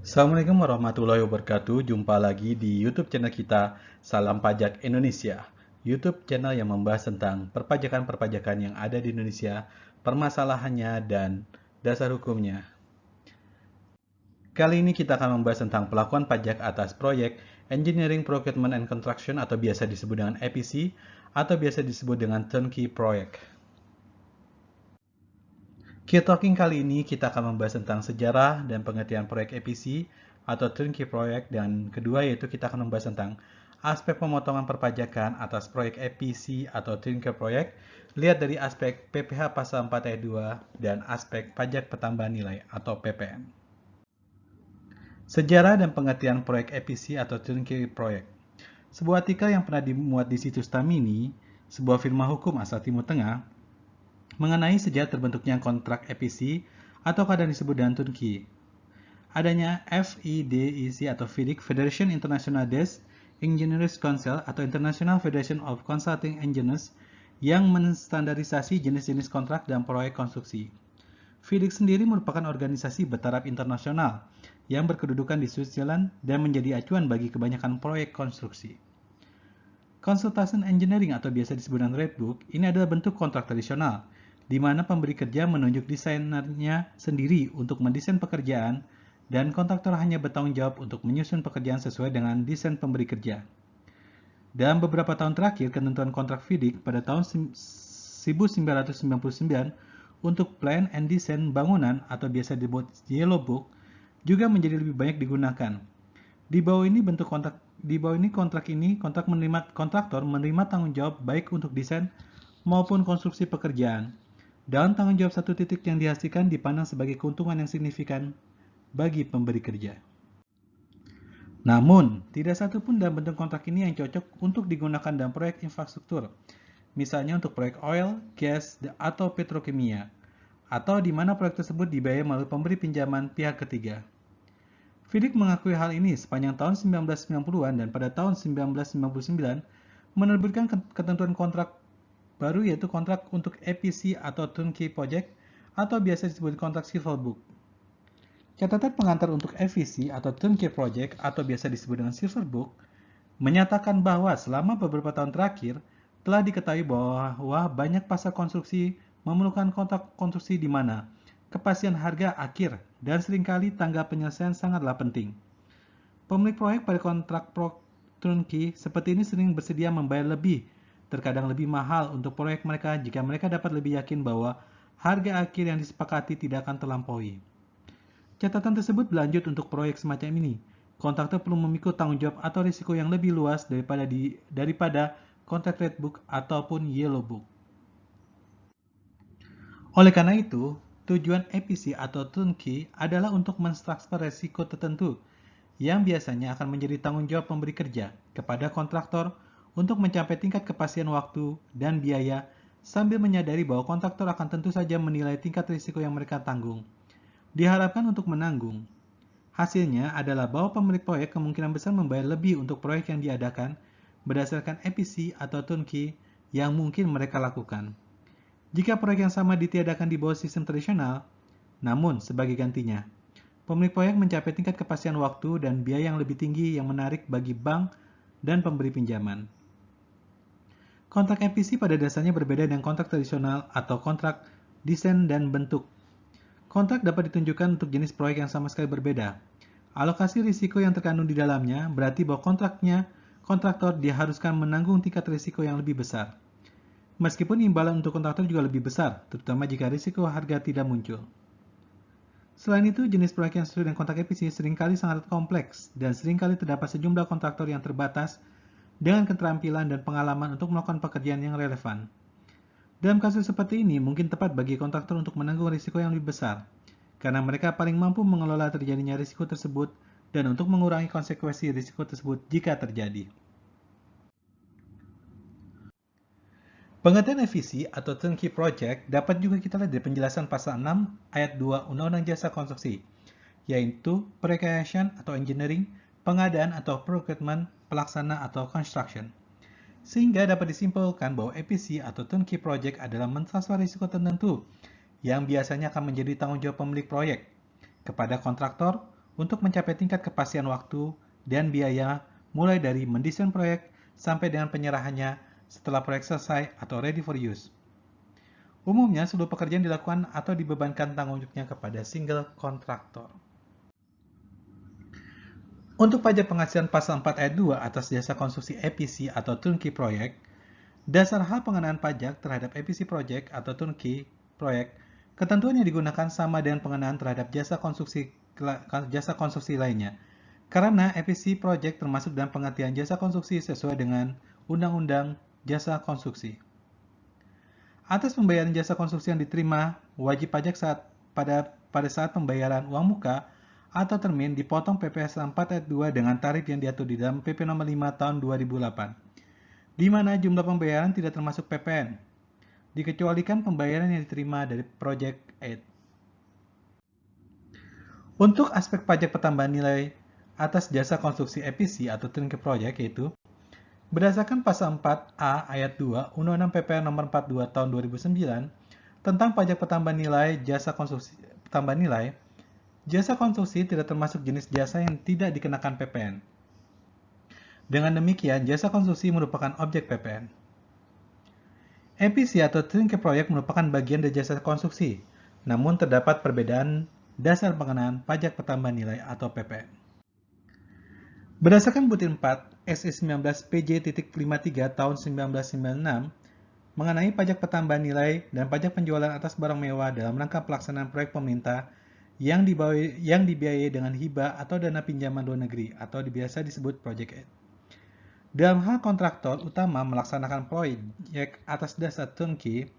Assalamualaikum warahmatullahi wabarakatuh. Jumpa lagi di YouTube channel kita, Salam Pajak Indonesia. YouTube channel yang membahas tentang perpajakan-perpajakan yang ada di Indonesia, permasalahannya, dan dasar hukumnya. Kali ini kita akan membahas tentang pelakuan pajak atas proyek Engineering, Procurement, and Construction atau biasa disebut dengan EPC atau biasa disebut dengan Turnkey Project. Key Talking kali ini kita akan membahas tentang sejarah dan pengertian proyek EPC atau Turnkey Project, dan kedua yaitu kita akan membahas tentang aspek pemotongan perpajakan atas proyek EPC atau Turnkey Project, lihat dari aspek PPh pasal 4 ayat 2 dan aspek pajak pertambahan nilai atau PPN. Sejarah dan pengertian proyek EPC atau Turnkey Project. Sebuah artikel yang pernah dimuat di situs Tamini, sebuah firma hukum asal Timur Tengah, mengenai sejarah terbentuknya kontrak EPC atau kadang disebut dengan turnkey. Adanya FEDEC atau FIDIC, Federation International des Engineers Council atau International Federation of Consulting Engineers, yang menstandarisasi jenis-jenis kontrak dan proyek konstruksi. FIDIC sendiri merupakan organisasi bertaraf internasional yang berkedudukan di Switzerland dan menjadi acuan bagi kebanyakan proyek konstruksi. Consultation Engineering atau biasa disebut dengan Red Book ini adalah bentuk kontrak tradisional, di mana pemberi kerja menunjuk desainernya sendiri untuk mendesain pekerjaan dan kontraktor hanya bertanggung jawab untuk menyusun pekerjaan sesuai dengan desain pemberi kerja. Dalam beberapa tahun terakhir, ketentuan kontrak FIDIC pada tahun 1999 untuk Plan and Design bangunan atau biasa disebut Yellow Book juga menjadi lebih banyak digunakan. Di bawah ini kontraktor menerima tanggung jawab baik untuk desain maupun konstruksi pekerjaan, dan tanggung jawab satu titik yang dihasilkan dipandang sebagai keuntungan yang signifikan bagi pemberi kerja. Namun, tidak satu pun dalam bentuk kontrak ini yang cocok untuk digunakan dalam proyek infrastruktur, misalnya untuk proyek oil, gas, atau petrokimia, atau di mana proyek tersebut dibiayai melalui pemberi pinjaman pihak ketiga. FIDIC mengakui hal ini sepanjang tahun 1990-an dan pada tahun 1999 menerbitkan ketentuan kontrak baru, yaitu kontrak untuk EPC atau Turnkey Project atau biasa disebut kontrak Silver Book. Catatan pengantar untuk EPC atau Turnkey Project atau biasa disebut dengan Silver Book menyatakan bahwa selama beberapa tahun terakhir telah diketahui bahwa banyak pasar konstruksi memerlukan kontrak konstruksi di mana kepastian harga akhir dan seringkali tanggal penyelesaian sangatlah penting. Pemilik proyek pada kontrak turnkey seperti ini sering bersedia membayar lebih, terkadang lebih mahal untuk proyek mereka jika mereka dapat lebih yakin bahwa harga akhir yang disepakati tidak akan terlampaui. Catatan tersebut berlanjut untuk proyek semacam ini. Kontraktor perlu memikul tanggung jawab atau risiko yang lebih luas daripada kontrak Red Book ataupun Yellow Book. Oleh karena itu, tujuan EPC atau turnkey adalah untuk mentransfer risiko tertentu yang biasanya akan menjadi tanggung jawab pemberi kerja kepada kontraktor untuk mencapai tingkat kepastian waktu dan biaya, sambil menyadari bahwa kontraktor akan tentu saja menilai tingkat risiko yang mereka tanggung. Diharapkan untuk menanggung. Hasilnya adalah bahwa pemilik proyek kemungkinan besar membayar lebih untuk proyek yang diadakan berdasarkan EPC atau turnkey yang mungkin mereka lakukan. Jika proyek yang sama ditiadakan di bawah sistem tradisional, namun sebagai gantinya, pemilik proyek mencapai tingkat kepastian waktu dan biaya yang lebih tinggi yang menarik bagi bank dan pemberi pinjaman. Kontrak EPC pada dasarnya berbeda dengan kontrak tradisional atau kontrak desain dan bentuk. Kontrak dapat ditunjukkan untuk jenis proyek yang sama sekali berbeda. Alokasi risiko yang terkandung di dalamnya berarti bahwa kontraktor diharuskan menanggung tingkat risiko yang lebih besar. Meskipun imbalan untuk kontraktor juga lebih besar, terutama jika risiko harga tidak muncul. Selain itu, jenis proyek yang sesuai dengan kontrak EPC seringkali sangat kompleks dan seringkali terdapat sejumlah kontraktor yang terbatas dengan keterampilan dan pengalaman untuk melakukan pekerjaan yang relevan. Dalam kasus seperti ini, mungkin tepat bagi kontraktor untuk menanggung risiko yang lebih besar, karena mereka paling mampu mengelola terjadinya risiko tersebut dan untuk mengurangi konsekuensi risiko tersebut jika terjadi. Pengertian EPC atau Turnkey Project dapat juga kita lihat dari penjelasan pasal 6 ayat 2 Undang-Undang Jasa Konstruksi, yaitu Preparation atau Engineering, Pengadaan atau Procurement, Pelaksana atau Construction. Sehingga dapat disimpulkan bahwa EPC atau Turnkey Project adalah mentransfer risiko tertentu yang biasanya akan menjadi tanggung jawab pemilik proyek kepada kontraktor untuk mencapai tingkat kepastian waktu dan biaya mulai dari mendesain proyek sampai dengan penyerahannya setelah proyek selesai atau ready for use. Umumnya, seluruh pekerjaan dilakukan atau dibebankan tanggung jawabnya kepada single kontraktor. Untuk pajak penghasilan pasal 4 ayat 2 atas jasa konstruksi EPC atau turnkey project, dasar hal pengenaan pajak terhadap EPC project atau turnkey project, ketentuan yang digunakan sama dengan pengenaan terhadap jasa konstruksi lainnya. Karena EPC project termasuk dalam pengertian jasa konstruksi sesuai dengan Undang-Undang Jasa Konstruksi. Atas pembayaran jasa konstruksi yang diterima, wajib pajak pada saat pembayaran uang muka atau termin dipotong PPh 4 ayat 2 dengan tarif yang diatur di dalam PP nomor 5 tahun 2008, di mana jumlah pembayaran tidak termasuk PPN, dikecualikan pembayaran yang diterima dari Project Aid. Untuk aspek pajak pertambahan nilai atas jasa konstruksi EPC atau turnkey project yaitu berdasarkan pasal 4A ayat 2 Undang-Undang PPN nomor 42 tahun 2009 tentang pajak pertambahan nilai jasa konstruksi jasa konstruksi tidak termasuk jenis jasa yang tidak dikenakan PPN. Dengan demikian, jasa konstruksi merupakan objek PPN. EPC atau turnkey project merupakan bagian dari jasa konstruksi, namun terdapat perbedaan dasar pengenaan pajak pertambahan nilai atau PPN. Berdasarkan butir 4 SE 19 PJ.53 tahun 1996 mengenai pajak pertambahan nilai dan pajak penjualan atas barang mewah dalam rangka pelaksanaan proyek pemerintah yang dibiayai dengan hibah atau dana pinjaman luar negeri atau biasa disebut Project Aid. Dalam hal kontraktor utama melaksanakan proyek atas dasar turnkey,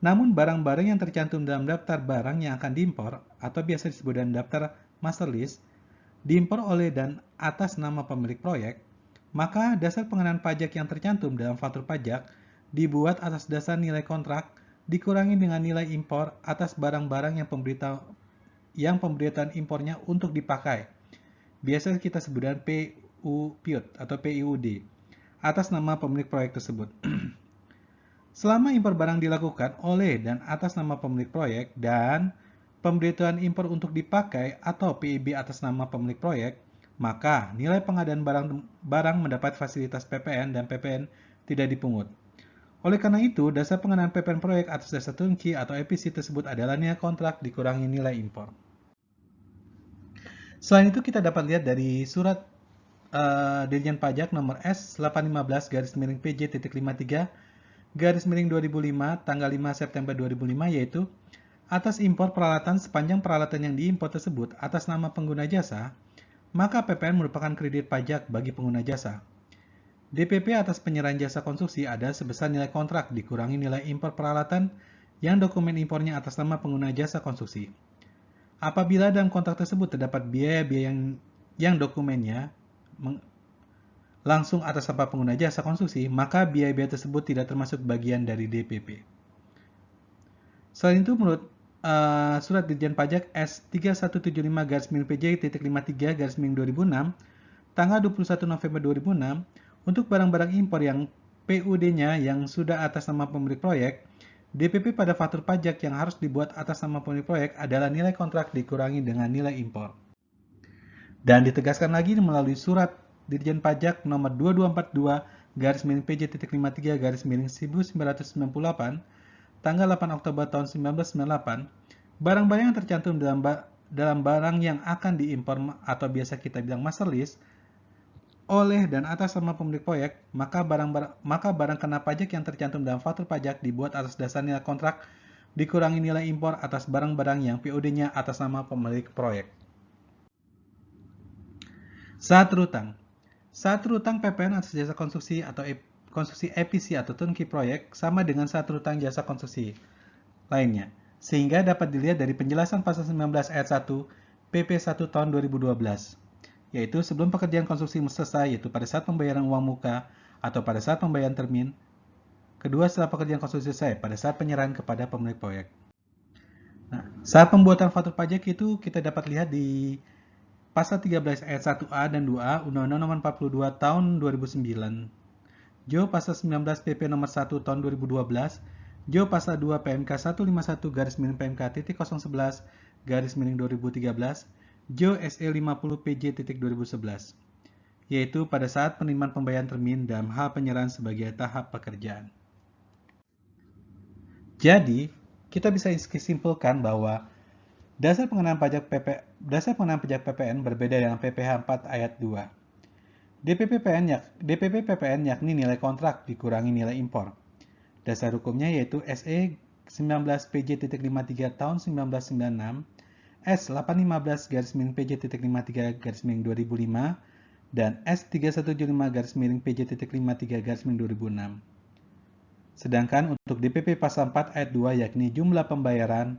namun barang-barang yang tercantum dalam daftar barang yang akan diimpor atau biasa disebut dengan daftar master list diimpor oleh dan atas nama pemilik proyek, maka dasar pengenaan pajak yang tercantum dalam faktur pajak dibuat atas dasar nilai kontrak dikurangi dengan nilai impor atas barang-barang yang pemberitaan impornya untuk dipakai. Biasa kita sebut dengan PUD atau PIUD atas nama pemilik proyek tersebut. Selama impor barang dilakukan oleh dan atas nama pemilik proyek dan pemberitahuan impor untuk dipakai atau PIB atas nama pemilik proyek, maka nilai pengadaan barang mendapat fasilitas PPN dan PPN tidak dipungut. Oleh karena itu, dasar pengenaan PPN proyek atas dasar turnkey atau EPC tersebut adalah nilai kontrak dikurangi nilai impor. Selain itu, kita dapat lihat dari surat Dirjen Pajak nomor S815-PJ.53-2005 tanggal 5 September 2005 yaitu atas impor peralatan sepanjang peralatan yang diimpor tersebut atas nama pengguna jasa, maka PPN merupakan kredit pajak bagi pengguna jasa. DPP atas penyerahan jasa konstruksi ada sebesar nilai kontrak dikurangi nilai impor peralatan yang dokumen impornya atas nama pengguna jasa konstruksi. Apabila dalam kontrak tersebut terdapat biaya-biaya yang dokumennya langsung atas nama pengguna jasa konstruksi, maka biaya-biaya tersebut tidak termasuk bagian dari DPP. Selain itu, menurut Surat Dirjen Pajak S3175-PJ.53-2006 tanggal 21 November 2006, untuk barang-barang impor yang PUD-nya yang sudah atas nama pemilik proyek, DPP pada faktur pajak yang harus dibuat atas nama pemilik proyek adalah nilai kontrak dikurangi dengan nilai impor. Dan ditegaskan lagi melalui Surat Dirjen Pajak nomor 2242-53-1998 tanggal 8 Oktober tahun 1998, barang-barang yang tercantum dalam barang yang akan diimpor atau biasa kita bilang master list oleh dan atas nama pemilik proyek, maka barang kena pajak yang tercantum dalam faktur pajak dibuat atas dasar nilai kontrak dikurangi nilai impor atas barang-barang yang PUD-nya atas nama pemilik proyek. Saat terutang PPN atas jasa konstruksi atau konstruksi EPC atau turnkey project sama dengan saat terutang jasa konstruksi lainnya, sehingga dapat dilihat dari penjelasan pasal 19 ayat 1 PP 1 tahun 2012, yaitu sebelum pekerjaan konstruksi selesai, yaitu pada saat pembayaran uang muka atau pada saat pembayaran termin, kedua setelah pekerjaan konstruksi selesai, pada saat penyerahan kepada pemilik proyek. Nah, saat pembuatan faktur pajak itu kita dapat lihat di pasal 13 ayat 1A dan 2A Undang-Undang nomor 42 tahun 2009, Jo pasal 19 PP nomor 1 tahun 2012, Jo pasal 2 PMK 151 PMK.011 2013, Jo SE 50 PJ.2011, yaitu pada saat penerimaan pembayaran termin dalam hal penyerahan sebagai tahap pekerjaan. Jadi, kita bisa simpulkan bahwa dasar pengenaan pajak PPN berbeda dengan PPh 4 ayat 2. DPP PPN yakni nilai kontrak dikurangi nilai impor. Dasar hukumnya yaitu SE 19 PJ.53 tahun 1996, S 815 PJ.53 2005, dan S 3175 PJ.53 2006. Sedangkan untuk DPP pasal 4 ayat 2 yakni jumlah pembayaran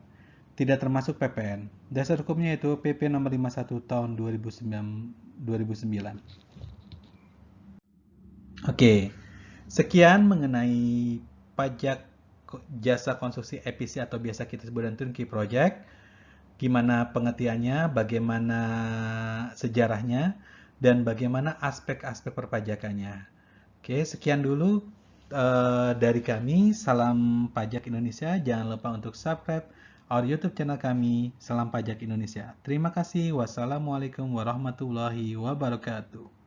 tidak termasuk PPN. Dasar hukumnya yaitu PP nomor 51 tahun 2009. Oke, sekian mengenai pajak jasa konstruksi EPC atau biasa kita sebut dengan turnkey project. Gimana pengertiannya, bagaimana sejarahnya, dan bagaimana aspek-aspek perpajakannya. Oke, sekian dulu dari kami. Salam Pajak Indonesia. Jangan lupa untuk subscribe our YouTube channel kami, Salam Pajak Indonesia. Terima kasih. Wassalamualaikum warahmatullahi wabarakatuh.